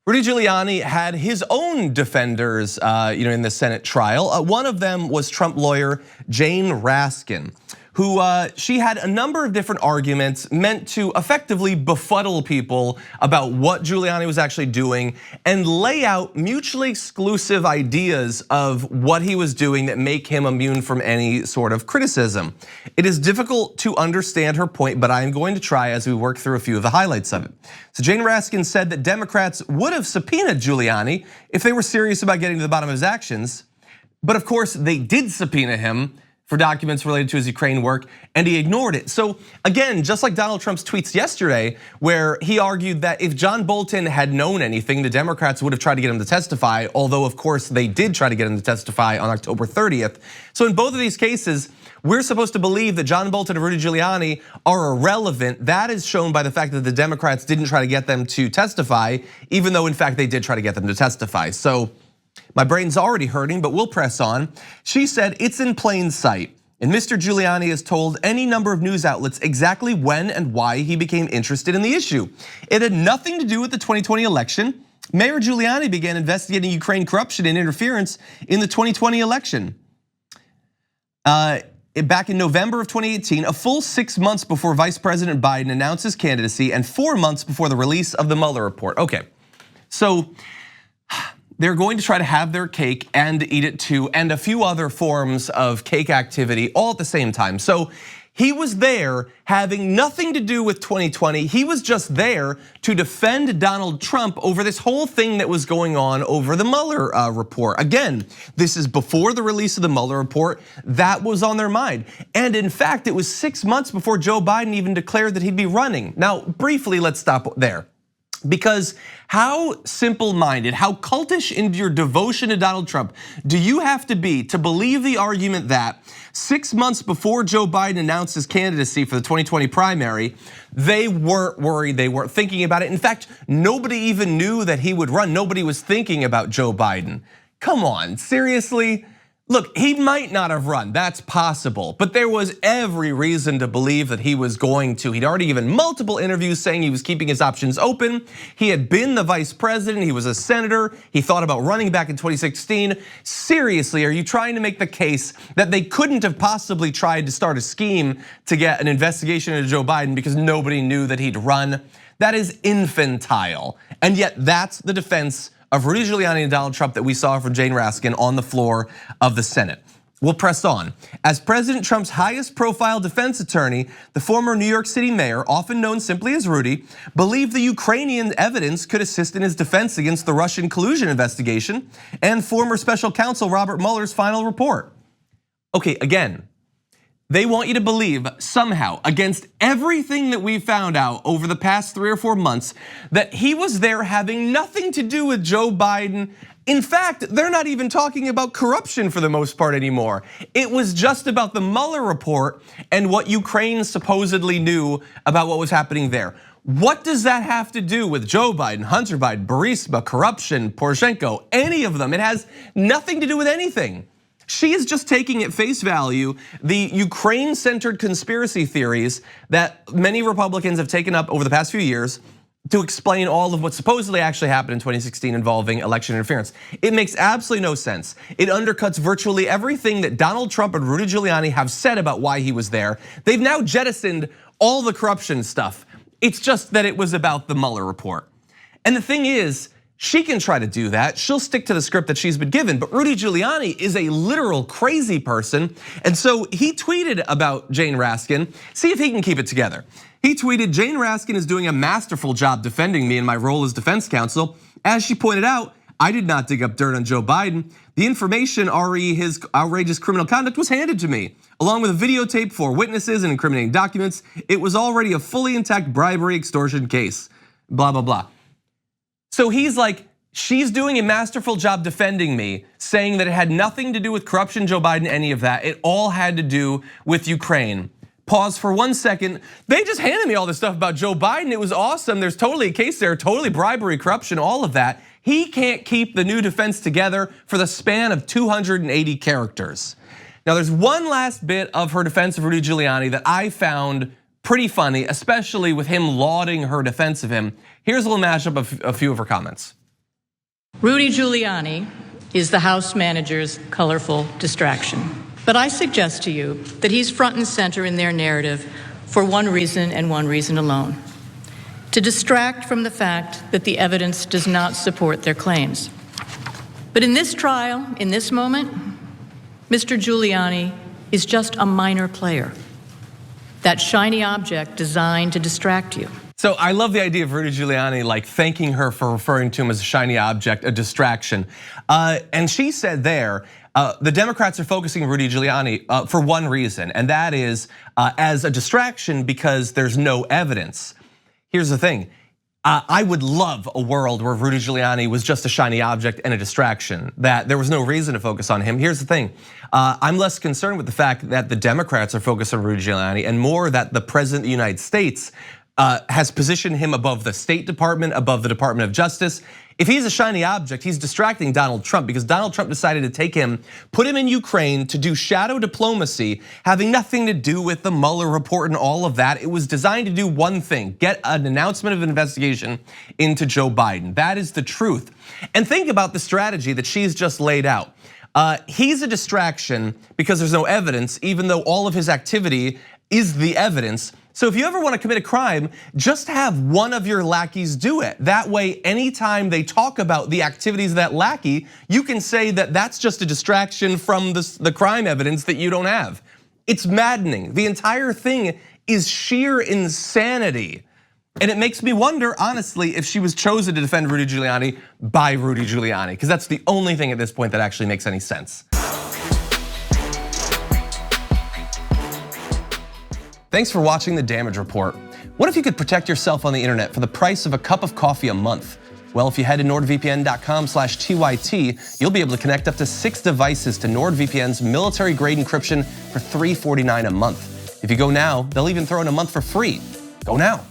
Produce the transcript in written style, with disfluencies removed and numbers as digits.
Rudy Giuliani had his own defenders in the Senate trial. One of them was Trump lawyer Jane Raskin, who she had a number of different arguments meant to effectively befuddle people about what Giuliani was actually doing and lay out mutually exclusive ideas of what he was doing that make him immune from any sort of criticism. It is difficult to understand her point, but I am going to try as we work through a few of the highlights of it. So Jane Raskin said that Democrats would have subpoenaed Giuliani if they were serious about getting to the bottom of his actions. But of course, they did subpoena him for documents related to his Ukraine work, and he ignored it. So again, just like Donald Trump's tweets yesterday, where he argued that if John Bolton had known anything, the Democrats would have tried to get him to testify, although of course they did try to get him to testify on October 30th. So in both of these cases, we're supposed to believe that John Bolton and Rudy Giuliani are irrelevant. That is shown by the fact that the Democrats didn't try to get them to testify, even though in fact they did try to get them to testify. So my brain's already hurting, but we'll press on. She said it's in plain sight, and Mr. Giuliani has told any number of news outlets exactly when and why he became interested in the issue. It had nothing to do with the 2020 election. Mayor Giuliani began investigating Ukraine corruption and interference in the 2020 election. Back in November of 2018, a full 6 months before Vice President Biden announced his candidacy and 4 months before the release of the Mueller report. Okay, so they're going to try to have their cake and eat it too, and a few other forms of cake activity all at the same time. So he was there having nothing to do with 2020. He was just there to defend Donald Trump over this whole thing that was going on over the Mueller report. Again, this is before the release of the Mueller report. That was on their mind. And in fact, it was 6 months before Joe Biden even declared that he'd be running. Now, briefly, let's stop there. Because how simple-minded, how cultish in your devotion to Donald Trump do you have to be to believe the argument that 6 months before Joe Biden announced his candidacy for the 2020 primary, they weren't worried, they weren't thinking about it. In fact, nobody even knew that he would run. Nobody was thinking about Joe Biden. Come on, seriously? Look, he might not have run, that's possible, but there was every reason to believe that he was going to. He'd already given multiple interviews saying he was keeping his options open. He had been the vice president, he was a senator, he thought about running back in 2016. Seriously, are you trying to make the case that they couldn't have possibly tried to start a scheme to get an investigation into Joe Biden because nobody knew that he'd run? That is infantile, and yet that's the defense of Rudy Giuliani and Donald Trump that we saw from Jane Raskin on the floor of the Senate. We'll press on. As President Trump's highest profile defense attorney, the former New York City mayor, often known simply as Rudy, believed the Ukrainian evidence could assist in his defense against the Russian collusion investigation and former special counsel Robert Mueller's final report. Okay, again, they want you to believe somehow, against everything that we found out over the past 3 or 4 months, that he was there having nothing to do with Joe Biden. In fact, they're not even talking about corruption for the most part anymore. It was just about the Mueller report and what Ukraine supposedly knew about what was happening there. What does that have to do with Joe Biden, Hunter Biden, Burisma, corruption, Poroshenko, any of them? It has nothing to do with anything. She is just taking at face value the Ukraine-centered conspiracy theories that many Republicans have taken up over the past few years to explain all of what supposedly actually happened in 2016 involving election interference. It makes absolutely no sense. It undercuts virtually everything that Donald Trump and Rudy Giuliani have said about why he was there. They've now jettisoned all the corruption stuff. It's just that it was about the Mueller report. And the thing is, she can try to do that. She'll stick to the script that she's been given, but Rudy Giuliani is a literal crazy person. And so he tweeted about Jane Raskin. See if he can keep it together. He tweeted, "Jane Raskin is doing a masterful job defending me in my role as defense counsel. As she pointed out, I did not dig up dirt on Joe Biden. The information re his outrageous criminal conduct was handed to me, along with a videotape for witnesses and incriminating documents. It was already a fully intact bribery extortion case, blah, blah, blah." So he's like, she's doing a masterful job defending me, saying that it had nothing to do with corruption, Joe Biden, any of that. It all had to do with Ukraine. Pause for 1 second. They just handed me all this stuff about Joe Biden. It was awesome. There's totally a case there, totally bribery, corruption, all of that. He can't keep the new defense together for the span of 280 characters. Now there's one last bit of her defense of Rudy Giuliani that I found pretty funny, especially with him lauding her defense of him. Here's a little mashup of a few of her comments. Rudy Giuliani is the House manager's colorful distraction. But I suggest to you that he's front and center in their narrative for one reason and one reason alone: to distract from the fact that the evidence does not support their claims. But in this trial, in this moment, Mr. Giuliani is just a minor player, that shiny object designed to distract you. So I love the idea of Rudy Giuliani like thanking her for referring to him as a shiny object, a distraction. And she said there, the Democrats are focusing Rudy Giuliani for one reason, and that is as a distraction because there's no evidence. Here's the thing. I would love a world where Rudy Giuliani was just a shiny object and a distraction, that there was no reason to focus on him. Here's the thing. I'm less concerned with the fact that the Democrats are focused on Rudy Giuliani and more that the President of the United States has positioned him above the State Department, above the Department of Justice. If he's a shiny object, he's distracting Donald Trump because Donald Trump decided to take him, put him in Ukraine to do shadow diplomacy, having nothing to do with the Mueller report and all of that. It was designed to do one thing: get an announcement of an investigation into Joe Biden. That is the truth. And think about the strategy that she's just laid out. He's a distraction because there's no evidence, even though all of his activity is the evidence. So if you ever want to commit a crime, just have one of your lackeys do it. That way, anytime they talk about the activities of that lackey, you can say that that's just a distraction from the crime evidence that you don't have. It's maddening. The entire thing is sheer insanity. And it makes me wonder, honestly, if she was chosen to defend Rudy Giuliani by Rudy Giuliani, because that's the only thing at this point that actually makes any sense. Thanks for watching The Damage Report. What if you could protect yourself on the internet for the price of a cup of coffee a month? Well, if you head to nordvpn.com/TYT, you'll be able to connect up to 6 devices to NordVPN's military-grade encryption for $349 a month. If you go now, they'll even throw in a month for free. Go now.